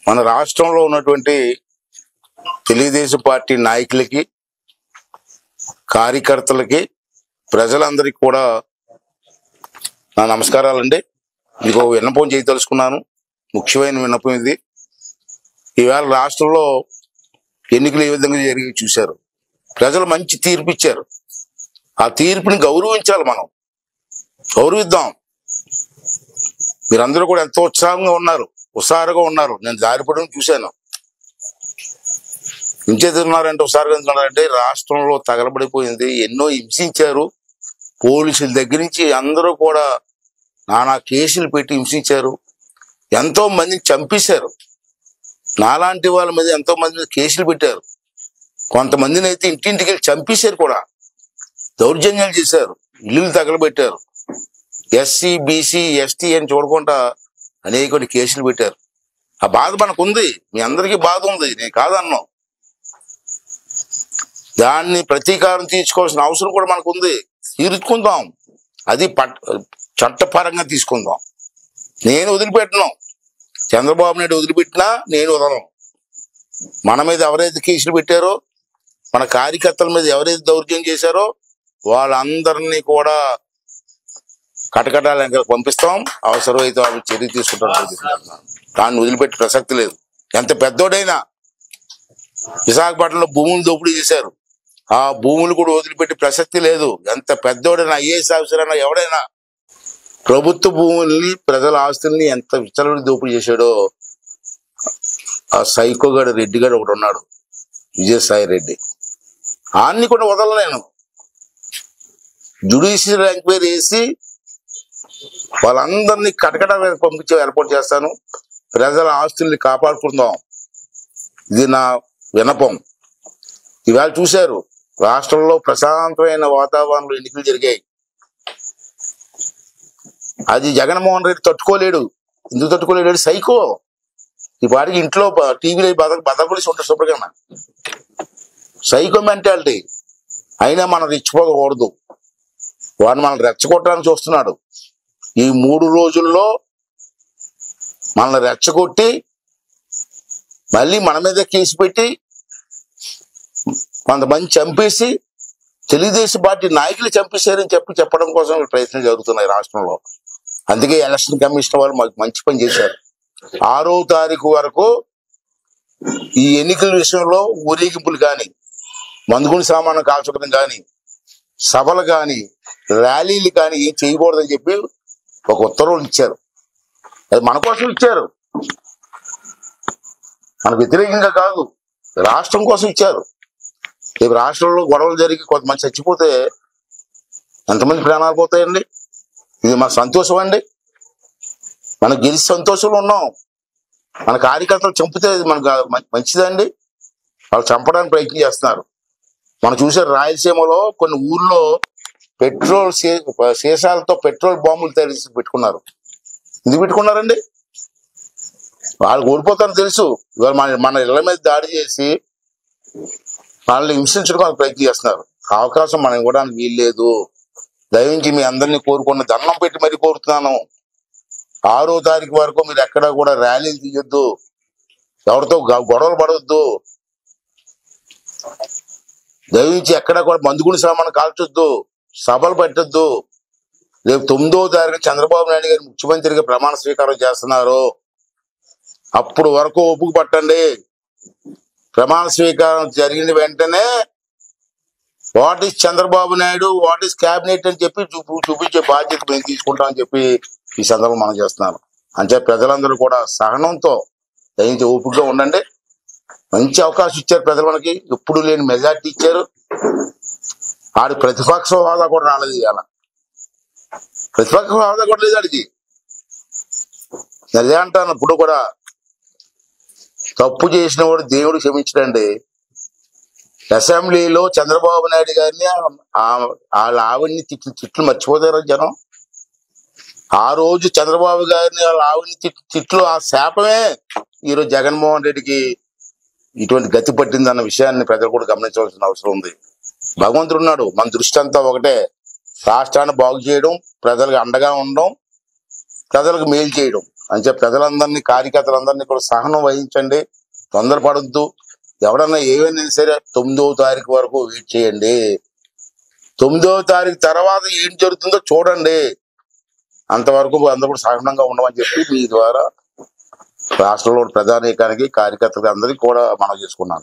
మన రాష్ట్రంలో ఉన్నటువంటి తెలుగుదేశం పార్టీ నాయకులకి, కార్యకర్తలకి, ప్రజలందరికీ కూడా నా నమస్కారాలండి. ఇంకో విన్నపం చేయదలుచుకున్నాను. ముఖ్యమైన విన్నపం ఇది. ఈవేళ రాష్ట్రంలో ఎన్నికలు ఏ విధంగా జరిగి చూశారు. ప్రజలు మంచి తీర్పు ఇచ్చారు. ఆ తీర్పుని గౌరవించాలి. మనం గౌరవిద్దాం. మీరందరూ కూడా ఎంతో ఉత్సాహంగా ఉన్నారు. నేను జారిపడడం చూశాను. ఇంచేతున్నారంటే ఉన్నారంటే రాష్ట్రంలో తగలబడిపోయింది. ఎన్నో హింసించారు. పోలీసుల దగ్గర నుంచి అందరూ కూడా నానా కేసులు పెట్టి హింసించారు. ఎంతో మందిని చంపేశారు. నాలాంటి వాళ్ళ మీద ఎంతో మంది మీద కేసులు పెట్టారు. కొంతమందిని అయితే ఇంటింటికి వెళ్ళి చంపేశారు కూడా. దౌర్జన్యాలు చేశారు. ఇల్లులు తగలబెట్టారు. ఎస్సీ, బీసీ, ఎస్టీ అని చూడకుండా అనేక కేసులు పెట్టారు. ఆ బాధ మనకుంది. మీ అందరికీ బాధ ఉంది. నేను కాదన్నాం. దాన్ని ప్రతీకారం తీర్చుకోవాల్సిన అవసరం కూడా మనకుంది. తీర్చుకుందాం. అది చట్టపరంగా తీసుకుందాం. నేను వదిలిపెట్టను. చంద్రబాబు నాయుడు వదిలిపెట్టినా నేను వదలను. మన మీద ఎవరైతే కేసులు పెట్టారో, మన కార్యకర్తల మీద ఎవరైతే దౌర్జన్యం చేశారో వాళ్ళందరినీ కూడా కటకటాల పంపిస్తాం. అవసరమైతే వాళ్ళు చర్య తీసుకుంటారు. దాన్ని వదిలిపెట్టే ప్రసక్తి లేదు. ఎంత పెద్దోడైనా. విశాఖపట్నంలో భూములు దోపిడీ చేశారు. ఆ భూములు కూడా వదిలిపెట్టే ప్రసక్తి లేదు. ఎంత పెద్దోడైనా, ఐఏఎస్ ఆఫీసర్ అయినా, ఎవడైనా ప్రభుత్వ భూముల్ని, ప్రజల ఆస్తుల్ని ఎంత విచ్చలవిడి దోపిడీ చేశాడో ఆ సైకోగాడు రెడ్డిగాడు ఒకడు ఉన్నాడు, విజయసాయి రెడ్డి. ఆన్ని కూడా వదలలేను. జ్యుడిషియల్ ఎంక్వైరీ వేసి వాళ్ళందరినీ కటకటాలకు పంపించి ఏర్పాటు చేస్తాను. ప్రజల ఆస్తుల్ని కాపాడుకుందాం. ఇది నా వినపం. ఇవాళ చూశారు, రాష్ట్రంలో ప్రశాంతమైన వాతావరణంలో ఎన్నికలు జరిగాయి. అది జగన్మోహన్ రెడ్డి తట్టుకోలేడు. ఎందుకు తట్టుకోలేడు? సైకో. ఈ పాటికి ఇంట్లో టీవీలో బదలకొలిసి ఉంటారు శుభ్రంగా. Psycho mentality. అయినా మనం రెచ్చిపోకూడదు. వాడిని మనం రెచ్చగొట్టడానికి చూస్తున్నాడు. ఈ 3 రోజుల్లో మనల్ని రెచ్చగొట్టి మళ్ళీ మన మీద కేసు పెట్టి కొంతమంది చంపేసి తెలుగుదేశం పార్టీ నాయకులు చంపేశారని చెప్పడం కోసం ప్రయత్నం జరుగుతున్నాయి రాష్ట్రంలో. అందుకే ఎలక్షన్ కమిషన్ వాళ్ళు మాకు మంచి పని చేశారు. 6వ తారీఖు వరకు ఈ ఎన్నికల విషయంలో ఊరేగింపులు కానీ, మందుగుని సామాను కాల్చడం కానీ, సభలు కానీ, ర్యాలీలు కానీ ఏం చేయకూడదని చెప్పి ఒక ఉత్తర్వులు ఇచ్చారు. అది మన కోసం ఇచ్చారు. మనకు వ్యతిరేకంగా కాదు, రాష్ట్రం కోసం ఇచ్చారు. రేపు రాష్ట్రంలో గొడవలు జరిగి కొంతమంది చచ్చిపోతే ఎంతమంది ప్రాణాలు పోతాయండి? ఇది మన సంతోషం అండి. మనం గెలిచి సంతోషంలో ఉన్నాం. మన కార్యకర్తలు చంపితే మనకు మంచిదండి. వాళ్ళు చంపడానికి ప్రయత్నం చేస్తున్నారు. మనం చూసారు, రాయలసీమలో కొన్ని ఊర్లో పెట్రోల్ సీసాలతో పెట్రోల్ బాంబులు తయారు చేసి పెట్టుకున్నారు. ఎందుకు పెట్టుకున్నారండి? వాళ్ళు ఓడిపోతారని తెలుసు. ఇవాళ మన ఇళ్ల మీద దాడి చేసి వాళ్ళని హింసించడానికి ప్రయత్నం చేస్తున్నారు. అవకాశం మనం ఇవ్వడానికి వీల్లేదు. దయించి మీ అందరినీ కోరుకున్న దండం పెట్టి మరీ కోరుతున్నాను. 6వ తారీఖు వరకు మీరు ఎక్కడా కూడా ర్యాలీలు తీయొద్దు. ఎవరితో గొడవలు పడవద్దు. దయించి ఎక్కడా కూడా మందుగుని సామాను కాల్చొద్దు. సభలు పెట్టొద్దు. రేపు 9వ తారీఖు చంద్రబాబు నాయుడు గారు ముఖ్యమంత్రిగా ప్రమాణ స్వీకారం చేస్తున్నారు. అప్పుడు వరకు ఓపిక పట్టండి. ప్రమాణ స్వీకారం జరిగిన వెంటనే what is Chandrababu Naidu, what is cabinet అని చెప్పి చూపించే బాధ్యత మేము తీసుకుంటామని చెప్పి ఈ సందర్భం మనం చేస్తున్నాను. అంటే ప్రజలందరూ కూడా సహనంతో దయించి ఓపికగా ఉండండి. మంచి అవకాశం ఇచ్చారు ప్రజలు. మనకి ఎప్పుడు లేని మెజార్టీ ఇచ్చారు. ఆడి ప్రతిపక్ష హోదా కూడా రాలేదు. ఇవాళ ప్రతిపక్ష హోదా కూడా లేదు ఆడికి. అదే అంటాను, ఇప్పుడు కూడా తప్పు చేసిన వాడు దేవుడు క్షమించడండి. అసెంబ్లీలో చంద్రబాబు నాయుడు గారిని వాళ్ళ ఆవిడ్ని తిట్లు మర్చిపోతారు జనం. ఆ రోజు చంద్రబాబు గారిని వాళ్ళ ఆవిడ్ని తిట్లు, ఆ శాపమే ఈరోజు జగన్మోహన్ రెడ్డికి ఇటువంటి గతి పట్టిందన్న విషయాన్ని ప్రజలు కూడా గమనించవలసిన అవసరం ఉంది. భగవంతుడు ఉన్నాడు. మన దృష్టి అంతా ఒకటే. రాష్ట్రాన్ని బాగు చేయడం, ప్రజలకు అండగా ఉండడం, ప్రజలకు మేలు చేయడం. అని చెప్పి ప్రజలందరినీ, కార్యకర్తలందరినీ కూడా సహనం వహించండి, తొందరపడద్దు. ఎవడన్నా ఏమైనా సరే 9వ తారీఖు వరకు వెయిట్ చేయండి. 9వ తారీఖు తర్వాత ఏం జరుగుతుందో చూడండి. అంతవరకు అందరూ కూడా సహనంగా ఉండమని చెప్పి మీ ద్వారా రాష్ట్రంలో ప్రధానికానికి, కార్యకర్తలకు అందరికీ కూడా మనం చేసుకున్నాను.